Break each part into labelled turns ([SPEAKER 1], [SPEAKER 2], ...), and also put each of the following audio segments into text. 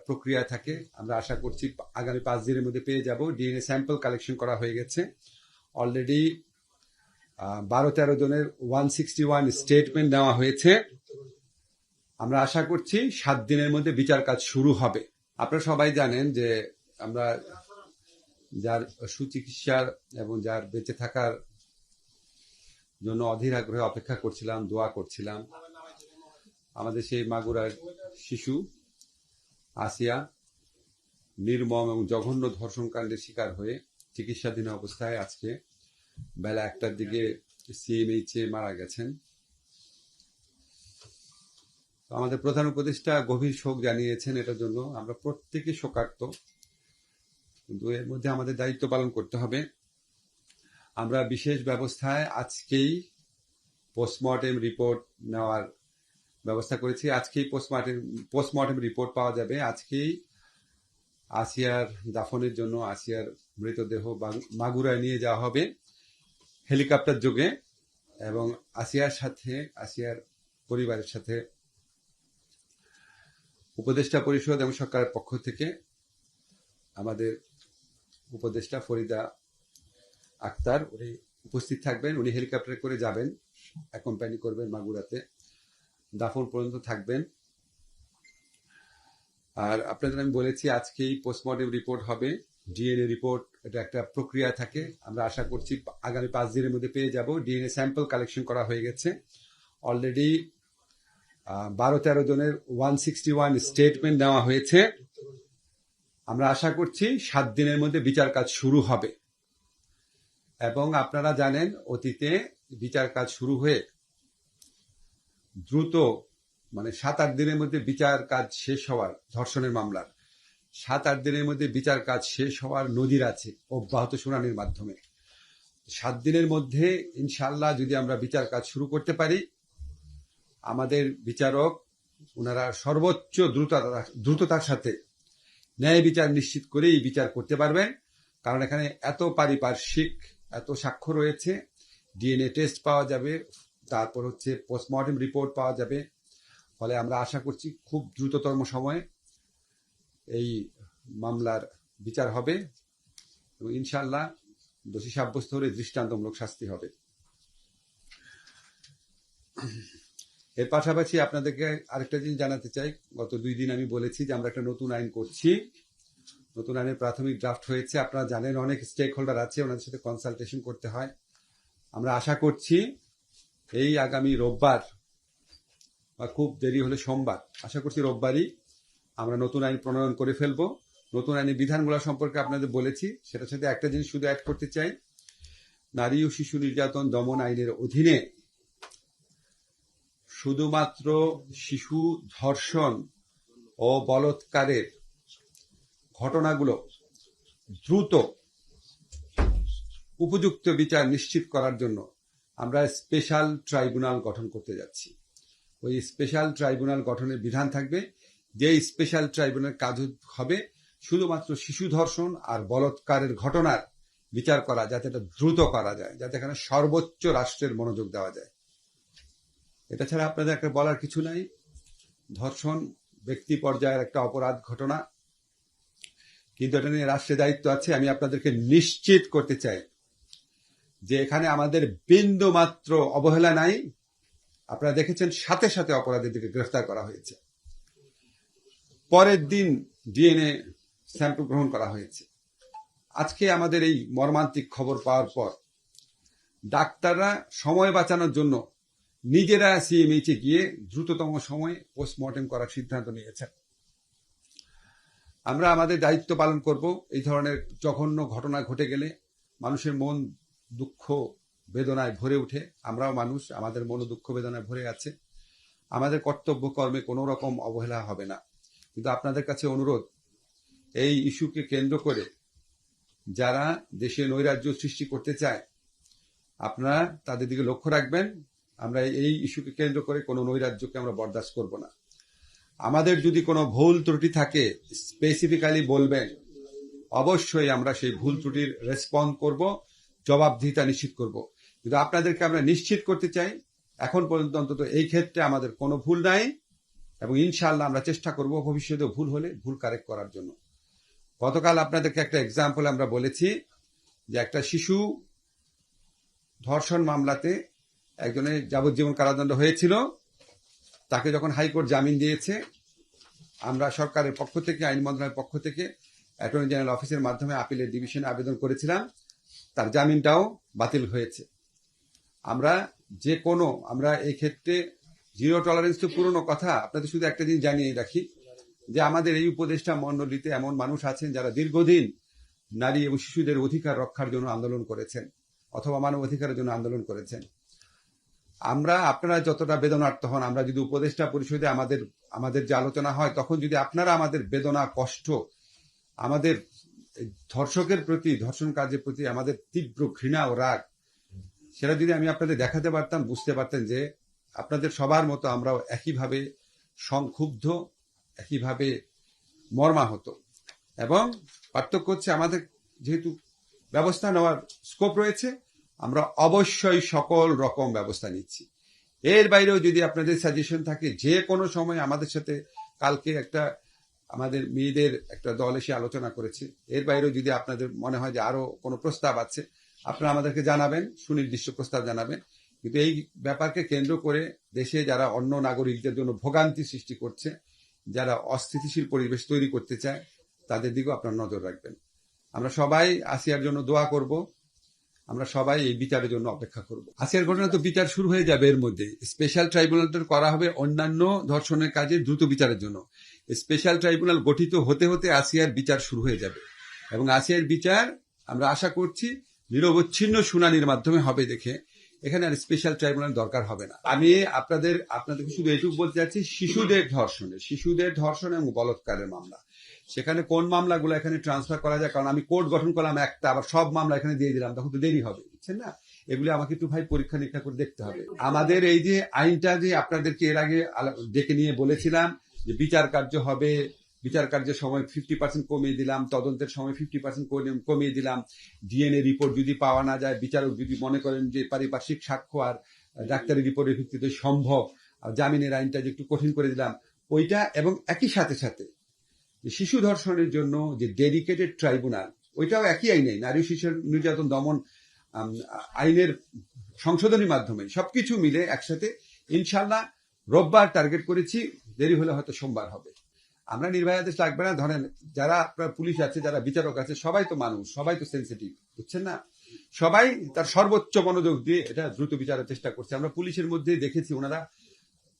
[SPEAKER 1] প্রক্রিয়া থাকে। আমরা আশা করছি আগামী 5 দিনের মধ্যে পেয়ে যাব। ডিএনএ স্যাম্পল কালেকশন করা হয়ে গেছে অলরেডি। 12-13 জনের 161 স্টেটমেন্ট নেওয়া হয়েছে। আমরা আশা করছি 7 দিনের মধ্যে বিচার কাজ শুরু হবে। আপনারা সবাই জানেন যে আমরা যার সুচিকিৎসার এবং যার বেঁচে থাকার জন্য অধীর আগ্রহে অপেক্ষা করছিলাম, দোয়া করছিলাম। আমাদের সেই মাগুরার শিশু আসিয়া নির্মম এবং জঘন্য ধর্ষণকাণ্ডের শিকার হয়ে চিকিৎসাধীন অবস্থায় আজকে বেলা 1টার দিকে সিএমএইচে মারা গেছেন। আমাদের প্রধান উপদেষ্টা গভীর শোক জানিয়েছেন। এটার জন্য আমরা প্রত্যেকে শোকার্ত, কিন্তু এর মধ্যে আমাদের দায়িত্ব পালন করতে হবে। আমরা বিশেষ ব্যবস্থায় আজকেই পোস্টমর্টেম রিপোর্ট নেওয়ার ব্যবস্থা করেছি। আজকেই পোস্টমর্টেম রিপোর্ট পাওয়া যাবে। আজকেই আসিয়ার দাফনের জন্য আসিয়ার মৃতদেহ মাগুরায় নিয়ে যাওয়া হবে হেলিকপ্টার যোগে, এবং আসিয়ার পরিবারের সাথে উপদেষ্টা পরিষদ এবং সরকারের পক্ষ থেকে আমাদের উপদেষ্টা ফরিদা আক্তার উনি উপস্থিত থাকবেন। উনি হেলিকপ্টারে করে যাবেন, অ্যাকম্পানি করবেন মাগুরাতে, দাফন পর্যন্ত থাকবেন। আর আপনাদের আমি বলেছি আজকেই পোস্টমর্টেম রিপোর্ট হবে, ডিএনএ রিপোর্ট, এটা একটা প্রক্রিয়া থাকে। আমরা আশা করছি আগামী 5 দিনের মধ্যে পেয়ে যাব। ডিএনএ স্যাম্পল কালেকশন করা হয়ে গেছে অলরেডি। 12-13 জনের 161 স্টেটমেন্ট নেওয়া হয়েছে। আমরা আশা করছি 7 দিনের মধ্যে বিচার কাজ শুরু হবে। এবং আপনারা জানেন অতীতে বিচার কাজ শুরু হয়ে দ্রুত 7-8 দিনের মধ্যে বিচার কাজ শেষ হওয়ার, ধর্ষণের মামলার 7-8 দিনের মধ্যে বিচার কাজ শেষ হওয়ার নজির আছে অব্যাহত শুনানির মাধ্যমে। 7 দিনের মধ্যে ইনশাআল্লাহ যদি আমরা বিচার কাজ শুরু করতে পারি, আমাদের বিচারক ওনারা সর্বোচ্চ দ্রুততার সাথে ন্যায় বিচার নিশ্চিত করেই বিচার করতে পারবেন। কারণ এখানে এত পারিপার্শ্বিক, এত সাক্ষ্য রয়েছে, ডিএনএ টেস্ট পাওয়া যাবে, তারপর পোস্টমর্টেম রিপোর্ট পাওয়া যাবে। ফলে আমরা আশা করছি খুব দ্রুততম সময়ে এই মামলার বিচার হবে এবং ইনশাআল্লাহ দোষী সাব্যস্ত হলে দৃষ্টান্তমূলক শাস্তি হবে। এর পাশাপাশি আপনাদেরকে আরেকটা জিনিস জানাতে চাই। গত 2 দিন আমি বলেছি যে আমরা একটা নতুন আইন করছি। নতুন আইনের প্রাথমিক ড্রাফট হয়েছে। আপনারা জানেন অনেক স্টেক হোল্ডার আছে, ওনাদের সাথে কনসালটেশন করতে হয়। আমরা আশা করছি এই আগামী রোববার বা খুব দেরি হলে সোমবার, আশা করছি রোববারই আমরা নতুন আইন প্রণয়ন করে ফেলবো। নতুন আইনের বিধানগুলো সম্পর্কে আপনাদের বলেছি। সেটার সাথে একটা জিনিস শুধু অ্যাড করতে চাই, নারী ও শিশু নির্যাতন দমন আইনের অধীনে শুধুমাত্র শিশু ধর্ষণ ও বলৎকারের ঘটনাগুলো দ্রুত উপযুক্ত বিচার নিশ্চিত করার জন্য আমরা স্পেশাল ট্রাইব্যুনাল গঠন করতে যাচ্ছি। ওই স্পেশাল ট্রাইব্যুনাল গঠনের বিধান থাকবে, যে স্পেশাল ট্রাইব্যুনাল কাজ হবে শুধুমাত্র শিশু ধর্ষণ আর বলৎকারের ঘটনার বিচার করা, যাতে এটা দ্রুত করা যায়, যাতে এখানে সর্বোচ্চ রাষ্ট্রের মনোযোগ দেওয়া যায়। এটা ছাড়া আপনাদের একটা বলার কিছু নাই। ধর্ষণ ব্যক্তি পর্যায়ের একটা অপরাধ ঘটনা, কিন্তু এটা নিয়ে রাষ্ট্রের দায়িত্ব আছে। আমি আপনাদেরকে নিশ্চিত করতে চাই যে এখানে আমাদের বিন্দু মাত্র অবহেলা নাই। আপনারা দেখেছেন সাথে সাথে অপরাধীদেরকে গ্রেফতার করা হয়েছে, পরের দিন ডিএনএ স্যাম্পল গ্রহণ করা হয়েছে। আজকে আমাদের এই মর্মান্তিক খবর পাওয়ার পর ডাক্তাররা সময় বাঁচানোর জন্য নিজেরা সিএমএইচে গিয়ে দ্রুততম সময়ে পোস্টমর্টেম করার সিদ্ধান্ত নিয়েছেন। আমরা আমাদের দায়িত্ব পালন করব। এই ধরনের জঘন্য ঘটনা ঘটে গেলে মানুষের মন দুঃখ বেদনায় ভরে ওঠে। আমরাও মানুষ, আমাদের মন দুঃখ বেদনায় ভরে আছে। আমাদের কর্তব্য কর্মে কোনো রকম অবহেলা হবে না। কিন্তু আপনাদের কাছে অনুরোধ, এই ইস্যুকে কেন্দ্র করে যারা দেশে নৈরাজ্য সৃষ্টি করতে চায়, আপনারা তাদের দিকে লক্ষ্য রাখবেন। আমরা এই ইস্যুকে কেন্দ্র করে কোনো নৈরাজ্যকে আমরা বরদাস্ত করব না। আমাদের যদি কোনো ভুল ত্রুটি থাকে স্পেসিফিক্যালি বলবেন, অবশ্যই আমরা সেই ভুল ত্রুটির রেসপন্ড করব, জবাবদিহিতা নিশ্চিত করব। কিন্তু আপনাদেরকে আমরা নিশ্চিত করতে চাই, এখন পর্যন্ত অন্তত এই ক্ষেত্রে আমাদের কোনো ভুল নাই, এবং ইনশাআল্লাহ আমরা চেষ্টা করব ভবিষ্যতে ভুল হলে ভুল কারেক্ট করার জন্য। গতকাল আপনাদেরকে একটা এক্সাম্পল আমরা বলেছি যে একটা শিশু ধর্ষণ মামলাতে একজনের যাবজ্জীবন কারাদণ্ড হয়েছিল, তাকে যখন হাইকোর্ট জামিন দিয়েছে, আমরা সরকারের পক্ষ থেকে, আইন মন্ত্রণালয়ের পক্ষ থেকে অ্যাটর্নি জেনারেল অফিসের মাধ্যমে আপিলের ডিভিশনে আবেদন করেছিলাম, তার জামিনটাও বাতিল হয়েছে। আমরা এই ক্ষেত্রে জিরো টলারেন্স তো পুরনো কথা, আপনাদের শুধু একটা জিনিস জানিয়ে রাখি যে আমাদের এই উপদেষ্টা মণ্ডলীতে এমন মানুষ আছেন যারা দীর্ঘদিন নারী এবং শিশুদের অধিকার রক্ষার জন্য আন্দোলন করেছেন অথবা মানব অধিকারের জন্য আন্দোলন করেছেন। আপনারা যতটা বেদনার্থ হন, আমরা যদি উপদেষ্টা পরিষদে আমাদের যে আলোচনা হয়, তখন যদি আপনারা আমাদের বেদনা, কষ্ট, আমাদের ধর্ষকের প্রতি, ধর্ষণ কাজের প্রতি আমাদের তীব্র ঘৃণা ও রাগ, সেটা যদি আমি আপনাদের দেখাতে পারতাম, বুঝতে পারতেন যে আপনাদের সবার মতো আমরাও একইভাবে সংক্ষুব্ধ, একইভাবে মর্মাহত। এবং পার্থক্য হচ্ছে আমাদের যেহেতু ব্যবস্থা নেওয়ার স্কোপ রয়েছে, আমরা অবশ্যই সকল রকম ব্যবস্থা নিচ্ছি। এর বাইরেও যদি আপনাদের সাজেশন থাকে, যে কোনো সময় আমাদের সাথে, কালকে আমাদের মেয়েদের একটা দল এসে আলোচনা করেছে, এর বাইরেও যদি আপনাদের মনে হয় যে আরো কোনো প্রস্তাব আছে, আপনারা আমাদেরকে জানাবেন, সুনির্দিষ্ট প্রস্তাব জানাবেন। কিন্তু এই ব্যাপারকে কেন্দ্র করে দেশে যারা অন্য নাগরিকদের জন্য ভোগান্তি সৃষ্টি করছে, যারা অস্থিতিশীল পরিবেশ তৈরি করতে চায়, তাদের দিকেও আপনারা নজর রাখবেন। আমরা সবাই আসিয়ার জন্য দোয়া করব, আমরা সবাই এই বিচারের জন্য অপেক্ষা করব। আসিয়ার ঘটনা তো বিচার শুরু হয়ে যাবে, এর মধ্যে স্পেশাল ট্রাইব্যুনালটা করা হবে অন্যান্য ধর্ষণের কাজে দ্রুত বিচারের জন্য। স্পেশাল ট্রাইব্যুনাল গঠিত হতে হতে আসিয়ার বিচার শুরু হয়ে যাবে, এবং আসিয়ার বিচার আমরা আশা করছি নিরবচ্ছিন্ন শুনানির মাধ্যমে হবে দেখে এখানে আর স্পেশাল ট্রাইব্যুনাল দরকার হবে না। আমি আপনাদেরকে শুধু এটুকু বলতে চাচ্ছি, শিশুদের ধর্ষণ এবং বলাৎকারের মামলা, সেখানে কোন মামলাগুলো এখানে ট্রান্সফার করা যায়, কারণ আমি কোর্ট গঠন করলাম একটা, আবার সব মামলা এখানে দিয়ে দিলাম, তখন তো দেরি হবে, বুঝছেন না? এগুলি আমাকে একটু ভাই পরীক্ষা নিরীক্ষা করে দেখতে হবে। আমাদের এই যে আইনটা যে আপনাদেরকে এর আগে ডেকে নিয়ে বলেছিলাম যে বিচার কার্যের সময় 50% কমিয়ে দিলাম, তদন্তের সময় 50% কমিয়ে দিলাম, ডিএনএ রিপোর্ট যদি পাওয়া না যায়, বিচারক যদি মনে করেন যে পারিপার্শ্বিক সাক্ষ্য আর ডাক্তারি রিপোর্টের ভিত্তিতে সম্ভব, জামিনের আইনটা যে একটু কঠিন করে দিলাম ওইটা, এবং একই সাথে শিশু ধর্ষণের জন্য যে ডেডিকেটেড ট্রাইব্যুনাল, ওইটাও একই আইনে, নারী শিশু নির্যাতন দমন আইনের সংশোধনীর মাধ্যমে সবকিছু মিলে একসাথে ইনশাল্লাহ রোববার টার্গেট করেছি, দেরি হলে হয়তো সোমবার হবে। আমরা নির্বাহী আদেশ লাগবে না, ধরেন যারা আপনার পুলিশ আছে, যারা বিচারক আছে, সবাই তো মানুষ, সবাই তো সেন্সিটিভ, বুঝছেন না? সবাই তার সর্বোচ্চ মনোযোগ দিয়ে এটা দ্রুত বিচারের চেষ্টা করছে। আমরা পুলিশের মধ্যে দেখেছি ওনারা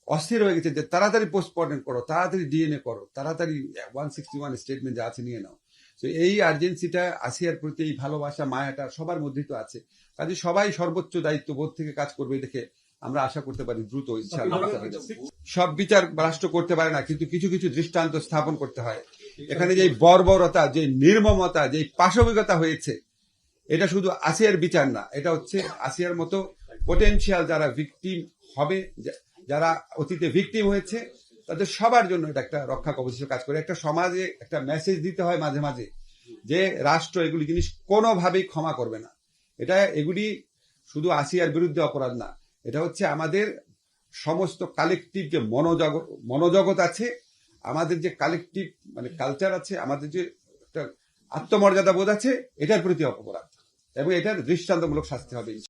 [SPEAKER 1] অস্থির হয়ে গেছে যে তাড়াতাড়ি পোস্টমর্টেম করো, তাড়াতাড়ি ডিএনএ করো, তাড়াতাড়ি 161 স্টেটমেন্ট যা আছে নিয়ে নাও। তো এই আর্জেন্সিটা, আসিয়ার প্রতি এই ভালোবাসা, মায়াটা সবার মধ্যেই তো আছে। কাজে সবাই সর্বোচ্চ দায়িত্ববোধ থেকে কাজ করবে দেখে আমরা আশা করতে পারি দ্রুত ইনশাআল্লাহ। সব বিচার রাষ্ট্র করতে পারে না, কিন্তু কিছু কিছু দৃষ্টান্ত স্থাপন করতে হয়। এখানে যে বর্বরতা, যে নির্মমতা, যে পাশবিকতা হয়েছে, এটা শুধু আসিয়ার বিচার না, এটা হচ্ছে আসিয়ার মতো পোটেনশিয়াল যারা ভিকটিম হবে, যারা অতীতে ভিকটিম হয়েছে, তাদের সবার জন্য এটা একটা রক্ষা কবচ হিসেবে কাজ করে। একটা সমাজে একটা মেসেজ দিতে হয় মাঝে মাঝে যে রাষ্ট্র এগুলি জিনিস কোনোভাবেই ক্ষমা করবে না। এগুলি শুধু আসিয়ার বিরুদ্ধে অপরাধ না, এটা হচ্ছে আমাদের সমস্ত কালেকটিভ যে মনোজগৎ আছে, আমাদের যে কালেকটিভ মানে কালচার আছে, আমাদের যে একটা আত্মমর্যাদা বোধ আছে, এটার প্রতি অপরাধ, এবং এটার দৃষ্টান্তমূলক শাস্তি হবে।